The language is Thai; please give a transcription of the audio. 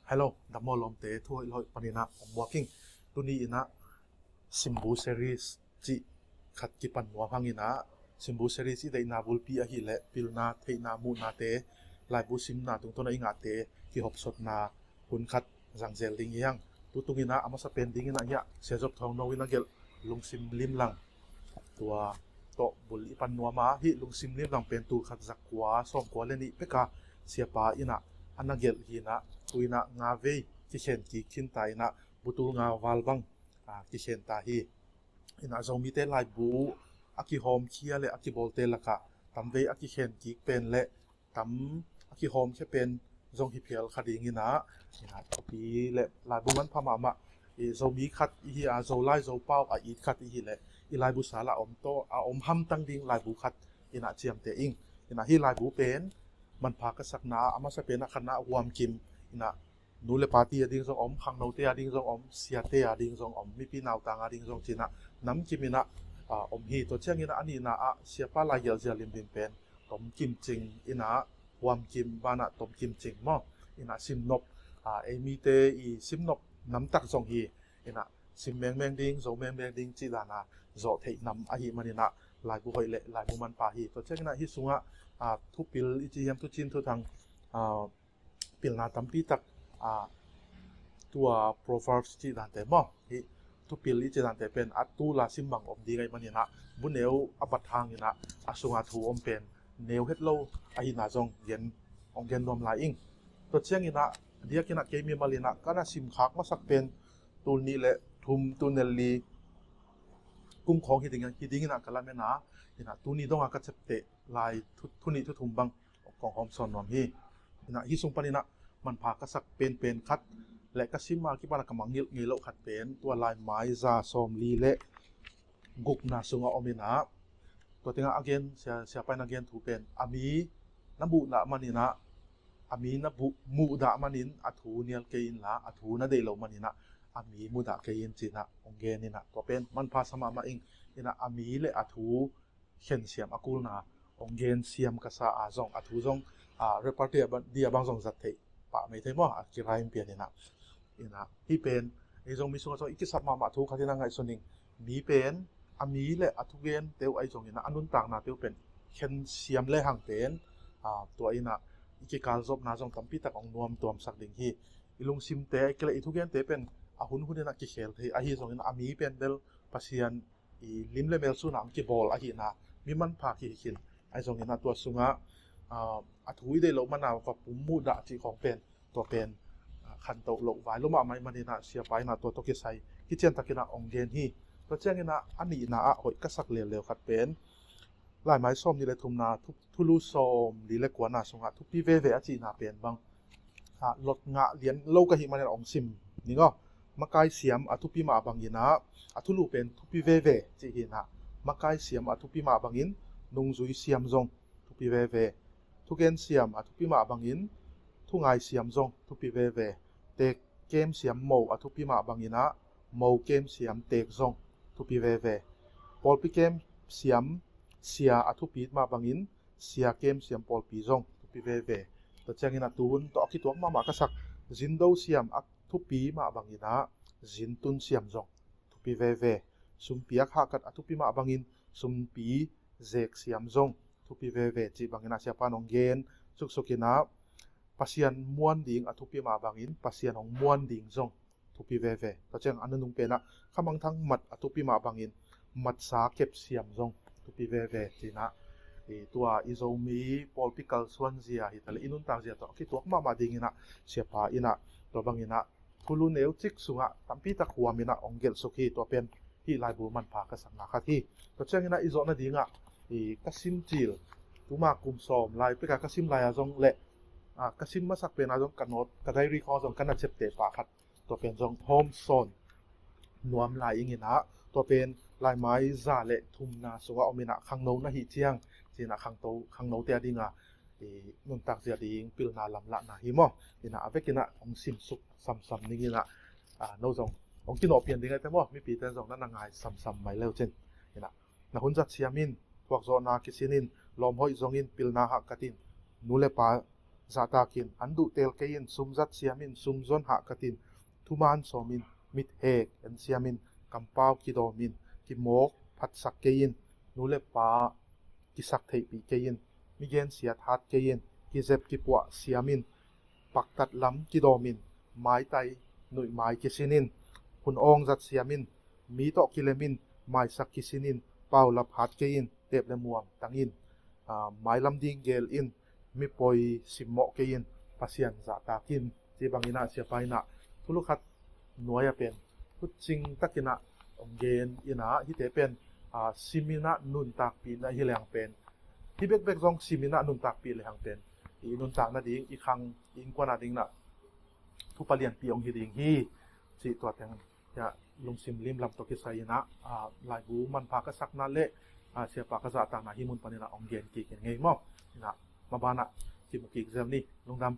Hello, damo lom te thu loi panina walking tuni ina Simbu series chi khat ki pan wa hangina Simbu series chi dei na bulpi a hi le pilna theina mu na te lai bu sim na tung to na inga te ki hop sot na hun khat jangzel ding yang tu tungina ama sa pending ina ya se job thong no ina gel lung sim lim lang tua to bul ipan nuwa ma hi lung sim lim lang pen tu khat zakwa som ko le ni peka siapa ina anagel hina tuina nga ve ki chen ki khin tai na butul nga walbang ki chen ta hi ina zomi te lai bu aki hom khia le aki bolte laka tam ve aki chen ki pen le tam aki hom che pen zong hi phial khading ina pi le lai bu man phama ma e zomi khat hi a zo lai zo pau a i khat hi le i lai bu sala om to a om ham tang ding lai bu khat ina chiam te ing ina hi lai bu penมันพากัสักนาอามาสเปนคณะวามกิมนะนูเลปาตีดิ้งซองอมขังนาวเตียดิ้งซองอมเสียเตียดิ้งซองอมมีปีนาวตางดิ้งซองจีนะน้ำกิมินะอมฮีตัวเช่นนี้นะอันนี้นะเสียป้าลายเยลเจลิมดินเป็นต้มกิมจิงอินะวามกิมบ้านะต้มกิมจิงมั้งอินะซิมนบเอมีเตอีซิมนบน้ำตักซองฮีอินะซิมแมงแมงดิ้งโซแมงแมงดิ้งจีดานะโซเทน้ำอาฮีมันนะลายบุหอยเละลายบุมันปาฮีตัวเช่นนี้นะฮิสุงะทุปิลอิจิยมทุจินทุทางปิลนาตัมปีตักตัว proverbs ที่ดันแต่บ่ที่ทุปิลอิจิดันแต่เป็นอัตตูลาซิมบังอมดีไงมันนะบุญเนวอบัตทางนะสุงาทูอมเป็นเนวเฮดโลอาหินาจงเย็นองเย็นรวมลายอิงตัวเชียงนะเดียกินะเกมีมาลีนะก็น่าซิมคักมาสักเป็นตูนี้แหละทุมตูเนลลีกุ้งของฮิดิงนะกันละแม่นะนะตูนี้ต้องอากัดเจ็บเตะลายทุนี้ทุมบังของหอมซอนนอมฮีนะฮิสุงปานินะมันพากระสักเป็นคัดและกระซิมมาที่บ้านกำลังเงี้ยโลขัดเป็นตัวลายไม้ซาซอมลีเละกุกนาสุงอมินะตัวที่งาอเกนเสียไปนักเกนถูเป็นอามีนับบุละมันนี่นะอามีนับบุมูดะมันนินอัถูเนียลเกยินละอัถูนั่นเดโลมันนี่นะอามีมูดะเกยินจีนะองเกนนี่นะตัวเป็นมันพาสมามาเองนี่นะอามีและอัถูเขียนเสียมอากูลนะองเกนเสียมกษาอาจงอัถูจงเรปาร์ตี้เดียบางจงจัดเทปะไม่เท่มั้งกิรายเปลี่ยนนี่นะที่เป็นไอ้จงมีส่วนอีกสับมาทุกข์ที่นั่งไงส่วนหนึ่งมีเป็นอามีและอัทุเกนเตียวไอ้จงนี่นะอันนู้นต่างนะเตียวเป็นเข็นเสียมและห่างเป็นตัวอีน่ะอีกการจบนะจงตั้มพิตักองนวมตัวสักดิ่งที่อีลุงซิมเตะก็เลยอีทุเกนเตะเป็นหุ่นนี่นะกิเคลที่ไอ้จงนี่นะอามีเป็นเดลพัศยันอีลิมเลเมลสุนัขกิบอลไอ้น่ะมีมันพากิขินไอ้จงนี่นะตัวสุงะอัทุยได้ลงมะนาวกับปุ่มมูดะที่ของเป็นตัวเป็นขันโตลงไว้ลงมาไม่มันนี่นะเสียไปนะตัวตกิใส่ที่เจนตะกินะองเกนที่ตัวเจนนี่นะอันนี้นะหอยกระสักเร็วๆขัดเป็นลายไม้ส้มนี่เลยทุ่มนาทุลุส้มดีเล็กกว่านาสงะทุกปีเวอจีนาเป็นบางลดงะเลี้ยนโลกะหิมันองซิมนี่ก็มะกายเสียมทุกปีมาบางยินะทุลุเป็นทุกปีเวจีหินะมะกายเสียมทุกปีมาบางยินนุงจุยเสียมจงทุกปีเวทุกเกนเสียมทุกปีมาบางยินทุกไงเสียมจงทุกปีเวเตกเกมเสียมโมทุกปีมาบางยินะโมเกมเสียมเตกจงทุกปีเวพอลปีเกมเสียมเสียทุกปีมาบางยินเสียเกมเสียมพอลปีจงทุกปีเวตัวเจ้ากินตูนตัวคิดตัวมากระสักจินโดเสียมทุกปีมาบางยินะจินตุนเสียมจงทุกปีเวสุมปียกหักทุกปีมาบางยินสุมปีเจกเสียมจงทุกปีเวจีบางยินะเสียปานองเกนสุกินะปัศยันม้วนดิ่งทุกปีมาบางยินปัศยันของม้วนดิ่งจงทุกปีเวตัวเจ้าอันนั้นนุ่งเป็นข้ามังทั้งมัดทุกปีมาบางยินมัดสาเก็บเสียมจงทุกปีเวจีนะตัวอิโซมีพอลพิคัลส่วนเสียฮิตเลยอินุนต่างเสียตัวคิดตัวมาดิ่งนะเสียปาอินะตัวบางยินะคุลุเนวจิกสุงะตั้มปีตะขวามินะองเกลสุขีตัวเป็นที่ลายบูมันพากระสังนาคที่ตัวเจ้ากินะอิโซนั่นดิ่งกสิมจิลตุมากุมซอมลายไปกับกสิมลายจงเละกสิมมาสักเป็นจงกันโนดกระไดรีคอจงกันนัดเจ็บเตะปากขัดตัวเป็นจงโฮมโซนนวมลายอย่างนี้นะตัวเป็นลายไม้ซาเละทุ่มนาสวะอมินะขังโนนะฮิเจียงจีนะขังโนเตียดิงนุ่นตักเสียดิงปิลนาลำละนะฮิโมนี่นะเอาไปกินนะองซิมสุกซ้ำๆนี่นะโนจงองกินออกเปลี่ยนดิงไงแต่ว่าไม่ปีแต่จงนั่นนางไงซ้ำๆไม่เร็วเช่นนี่นะนะหุ่นจัดเชียมินพวกโซนาคิสินินลมห้อยจงอินปิลนาหักกัตินนูเลปา zatakin andu tel kein sumzat siamin sumzon ha katin thuman somin mit hek en siamin kampau kidomin ki mok phat sak kein nule pa ki sak thei pi kein migen siat hat kein ki zep ki pwa siamin paktat lam kidomin mai tai nui mai kisinin hun ong zat siamin mi to kilemin mai sak kisinin pau lap hat kein tep le muam tangin mai lam ding gel in mi poi simmo kein pasian zatakin ti bangina sia paina thulu khat noya pen hut sing takina ongen ina hi te pen simina nun tak pi na hi leng pen hi bek bek jong simina nun tak pi le hang pen i nun tak na ding i khang in kwana ding na thu palian pi ong hi ding hi chi to tang ya lung sim lim lam to ki sai na lai bu man pha ka sak na le sia pa ka za ta na hi mun panina ongen ki ken ngei mo na mabana ki mu ki exam ni lungdam